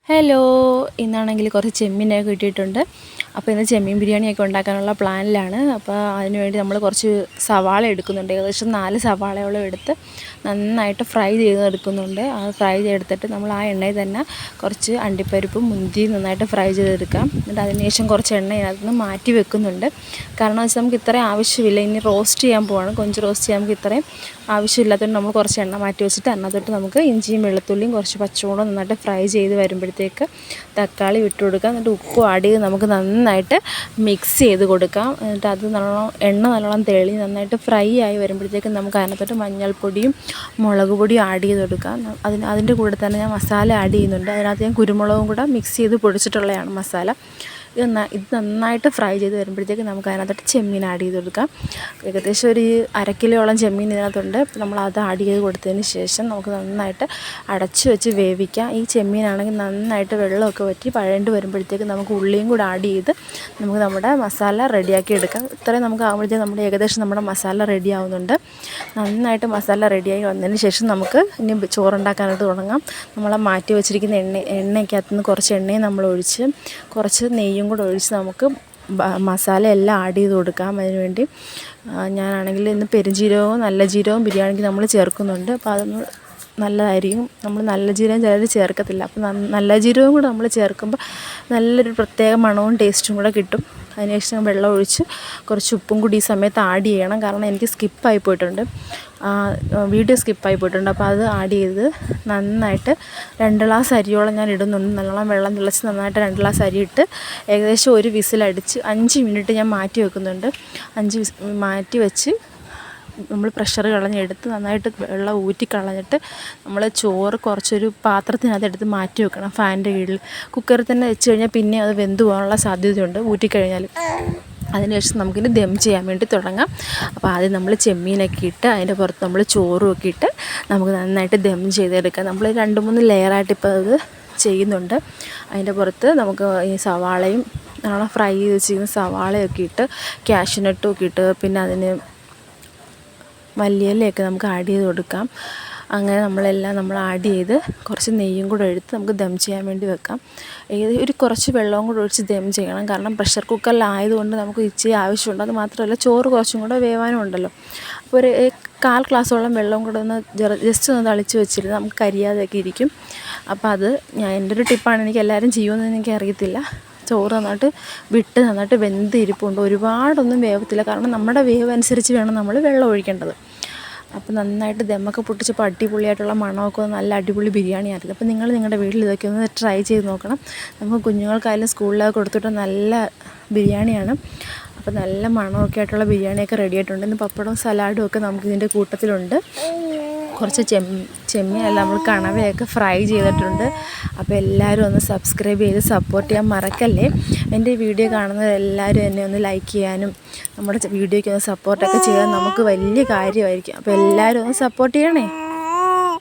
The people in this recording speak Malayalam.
ഹലോ, ഇന്നാണെങ്കിൽ കുറച്ച് ചെമ്മീനൊക്കെ കിട്ടിയിട്ടുണ്ട്. അപ്പോൾ ഇന്ന് ചെമ്മീൻ ബിരിയാണിയൊക്കെ ഉണ്ടാക്കാനുള്ള പ്ലാനിലാണ്. അപ്പോൾ അതിനുവേണ്ടി നമ്മൾ കുറച്ച് സവാള എടുക്കുന്നുണ്ട്. ഏകദേശം 4 സവാളയോളം എടുത്ത് നന്നായിട്ട് ഫ്രൈ ചെയ്തെടുക്കുന്നുണ്ട്. അത് ഫ്രൈ ചെയ്തെടുത്തിട്ട് നമ്മൾ ആ എണ്ണയിൽ തന്നെ കുറച്ച് അണ്ടിപ്പരിപ്പും മുന്തിരിയും നന്നായിട്ട് ഫ്രൈ ചെയ്തെടുക്കാം. എന്നിട്ട് അതിനുശേഷം കുറച്ച് എണ്ണ ഇതിനകത്ത് നിന്ന് മാറ്റി വെക്കുന്നുണ്ട്. കാരണം വെച്ചാൽ നമുക്ക് ഇത്രയും ആവശ്യമില്ല. ഇനി റോസ്റ്റ് ചെയ്യാൻ പോവാണ്. കൊഞ്ച് റോസ്റ്റ് ചെയ്യാൻ നമുക്ക് ഇത്രയും ആവശ്യമില്ലാത്തതുകൊണ്ട് നമ്മൾ കുറച്ച് എണ്ണ മാറ്റി വെച്ചിട്ട് അതിനകത്തോട്ട് നമുക്ക് ഇഞ്ചിയും വെളുത്തുള്ളിയും കുറച്ച് പച്ചമുളകും നന്നായിട്ട് ഫ്രൈ ചെയ്ത് വരുമ്പോഴത്തേക്ക് തക്കാളി ഇട്ട് കൊടുക്കാം. എന്നിട്ട് ഉപ്പും ആഡ് ചെയ്ത് നമുക്ക് നന്നായിട്ട് മിക്സ് ചെയ്ത് കൊടുക്കാം. എന്നിട്ട് അത് നല്ലോണം തെളി നന്നായിട്ട് ഫ്രൈ ആയി വരുമ്പോഴത്തേക്കും നമുക്ക് അതിനകത്തോട്ട് മഞ്ഞൾപ്പൊടിയും മുളക് പൊടിയും ആഡ് ചെയ്ത് കൊടുക്കാം. അതിൻ്റെ കൂടെ തന്നെ ഞാൻ മസാല ആഡ് ചെയ്യുന്നുണ്ട്. അതിനകത്ത് ഞാൻ കുരുമുളകും കൂടെ മിക്സ് ചെയ്ത് പൊടിച്ചിട്ടുള്ളതാണ് മസാല. ഇത് നന്നായിട്ട് ഫ്രൈ ചെയ്ത് വരുമ്പോഴത്തേക്ക് നമുക്ക് അതിനകത്തോട്ട് ചെമ്മീൻ ആഡ് ചെയ്ത് കൊടുക്കാം. ഏകദേശം ഒരു 1/2 കിലോയോളം ചെമ്മീൻ ഇതിനകത്തുണ്ട്. നമ്മൾ അത് ആഡ് ചെയ്ത് കൊടുത്തതിന് ശേഷം നമുക്ക് നന്നായിട്ട് അടച്ച് വെച്ച് വേവിക്കാം. ഈ ചെമ്മീനാണെങ്കിൽ നന്നായിട്ട് വെള്ളമൊക്കെ വറ്റി വഴണ്ട് വരുമ്പോഴത്തേക്ക് നമുക്ക് ഉള്ളിയും കൂടെ ആഡ് ചെയ്ത് നമുക്ക് നമ്മുടെ മസാല റെഡിയാക്കി എടുക്കാം. ഇത്രയും നമുക്ക് ആകുമ്പോഴത്തേക്ക് നമ്മുടെ ഏകദേശം നമ്മുടെ മസാല റെഡി ആവുന്നുണ്ട്. നന്നായിട്ട് മസാല റെഡിയായി വന്നതിന് ശേഷം നമുക്ക് ഇനി ചോറുണ്ടാക്കാനായിട്ട് തുടങ്ങാം. നമ്മൾ മാറ്റി വെച്ചിരിക്കുന്ന എണ്ണയ്ക്കകത്ത് നിന്ന് കുറച്ച് എണ്ണയും നമ്മൾ ഒഴിച്ച് കുറച്ച് നെയ്യും കൂടെ ഒഴിച്ച് നമുക്ക് മസാല എല്ലാം ആഡ് ചെയ്ത് കൊടുക്കാം. അതിനുവേണ്ടി ഞാനാണെങ്കിൽ ഇന്ന് പെരുംജീരകവും നല്ല ജീരകവും ബിരിയാണിക്ക് നമ്മൾ ചേർക്കുന്നുണ്ട്. അപ്പോൾ അതൊന്ന് നല്ലതായിരിക്കും. നമ്മൾ നല്ല ജീരകം ചിലർ ചേർക്കത്തില്ല. അപ്പോൾ നല്ല ജീരകവും കൂടെ നമ്മൾ ചേർക്കുമ്പോൾ നല്ലൊരു പ്രത്യേക മണവും ടേസ്റ്റും കൂടെ കിട്ടും. അതിനുശേഷം വെള്ളം ഒഴിച്ച് കുറച്ച് ഉപ്പും കൂടി ഈ സമയത്ത് ആഡ് ചെയ്യണം. കാരണം എനിക്ക് സ്കിപ്പായി പോയിട്ടുണ്ട്, വീഡിയോ സ്കിപ്പായി പോയിട്ടുണ്ട്. അപ്പോൾ അത് ആഡ് ചെയ്ത് നന്നായിട്ട് 2 ഗ്ലാസ് അരിയോളം ഞാൻ ഇടുന്നുണ്ട്. നല്ലോണം വെള്ളം തിളച്ച് നന്നായിട്ട് 2 ഗ്ലാസ് അരി ഇട്ട് ഏകദേശം ഒരു വിസിലടിച്ച് 5 മിനിറ്റ് ഞാൻ മാറ്റി വെക്കുന്നുണ്ട്. മാറ്റി വെച്ച് നമ്മൾ പ്രഷർ കളഞ്ഞെടുത്ത് നന്നായിട്ട് വെള്ളം ഊറ്റിക്കളഞ്ഞിട്ട് നമ്മൾ ചോറ് കുറച്ചൊരു പാത്രത്തിനകത്ത് എടുത്ത് മാറ്റി വെക്കണം. ഫാനിൻ്റെ കീഴിൽ കുക്കറിൽ തന്നെ വെച്ച് കഴിഞ്ഞാൽ പിന്നെ അത് വെന്ത് പോകാനുള്ള സാധ്യതയുണ്ട് ഊറ്റിക്കഴിഞ്ഞാൽ. അതിനുശേഷം നമുക്കിനി ദം ചെയ്യാൻ വേണ്ടി തുടങ്ങാം. അപ്പോൾ ആദ്യം നമ്മൾ ചെമ്മീനൊക്കെ ഇട്ട് അതിൻ്റെ പുറത്ത് നമ്മൾ ചോറും ഒക്കെ ഇട്ട് നമുക്ക് നന്നായിട്ട് ദം ചെയ്തെടുക്കാം. നമ്മൾ 2-3 ലെയറായിട്ട് ഇപ്പോൾ അത് ചെയ്യുന്നുണ്ട്. അതിൻ്റെ പുറത്ത് നമുക്ക് ഈ സവാളയും നല്ലോണം ഫ്രൈ ചെയ്ത് വെച്ചിരിക്കുന്ന സവാളയൊക്കെ ഇട്ട് കാഷ്യൂനട്ടും ഒക്കെ ഇട്ട് പിന്നെ അതിന് മല്ലിയിലയൊക്കെ നമുക്ക് ആഡ് ചെയ്ത് കൊടുക്കാം. അങ്ങനെ നമ്മൾ ആഡ് ചെയ്ത് കുറച്ച് നെയ്യും കൂടെ എടുത്ത് നമുക്ക് ദം ചെയ്യാൻ വേണ്ടി വെക്കാം. ഒരു കുറച്ച് വെള്ളവും കൂടെ ഒഴിച്ച് ദം ചെയ്യണം. കാരണം പ്രഷർ കുക്കറിലായതുകൊണ്ട് നമുക്ക് ഇച്ചിരി ആവശ്യമുണ്ട്. അത് മാത്രമല്ല ചോറ് കുറച്ചും കൂടെ വേവാനും ഉണ്ടല്ലോ. അപ്പോൾ ഒരു 1/4 ഗ്ലാസ്സോളം വെള്ളം കൂടെ ഒന്ന് ജസ്റ്റ് ഒന്ന് തളിച്ച് വെച്ചിരുന്ന് നമുക്ക് കരിയാതെയൊക്കെ ഇരിക്കും. അപ്പോൾ അത് എൻ്റെ ഒരു ടിപ്പാണ്. എനിക്ക് എല്ലാവരും ചെയ്യുമെന്ന് എനിക്ക് അറിയത്തില്ല. ചോറ് നന്നായിട്ട് വെന്ത് ഇരിപ്പുണ്ട്. ഒരുപാടൊന്നും വേവത്തില്ല. കാരണം നമ്മുടെ വേവ് അനുസരിച്ച് വേണം നമ്മൾ വെള്ളം ഒഴിക്കേണ്ടത്. അപ്പോൾ നന്നായിട്ട് ദമ്മൊക്കെ പൊട്ടിച്ചപ്പോൾ അടിപൊളിയായിട്ടുള്ള മണമൊക്കെ നല്ല അടിപൊളി ബിരിയാണി ആയിരുന്നു. അപ്പോൾ നിങ്ങൾ നിങ്ങളുടെ വീട്ടിൽ ഇതൊക്കെ ഒന്ന് ട്രൈ ചെയ്ത് നോക്കണം. നമുക്ക് കുഞ്ഞുങ്ങൾക്കായാലും സ്കൂളിലൊക്കെ കൊടുത്തിട്ട് നല്ല ബിരിയാണിയാണ്. അപ്പോൾ നല്ല മണമൊക്കെ ആയിട്ടുള്ള ബിരിയാണിയൊക്കെ റെഡി ആയിട്ടുണ്ട്. ഇന്ന് പപ്പടവും സലാഡും ഒക്കെ നമുക്ക് ഇതിൻ്റെ കൂട്ടത്തിലുണ്ട്. കുറച്ച് ചെമ്മീനെല്ലാം നമ്മൾ കണവയൊക്കെ ഫ്രൈ ചെയ്തിട്ടുണ്ട്. അപ്പോൾ എല്ലാവരും ഒന്ന് സബ്സ്ക്രൈബ് ചെയ്ത് സപ്പോർട്ട് ചെയ്യാൻ മറക്കല്ലേ. എൻ്റെ വീഡിയോ കാണുന്നവരെല്ലാവരും എന്നെ ഒന്ന് ലൈക്ക് ചെയ്യാനും നമ്മുടെ വീഡിയോയ്ക്ക് ഒന്ന് സപ്പോർട്ടൊക്കെ ചെയ്യാൻ നമുക്ക് വലിയ കാര്യമായിരിക്കും. അപ്പോൾ എല്ലാവരും ഒന്ന് സപ്പോർട്ട് ചെയ്യണേ.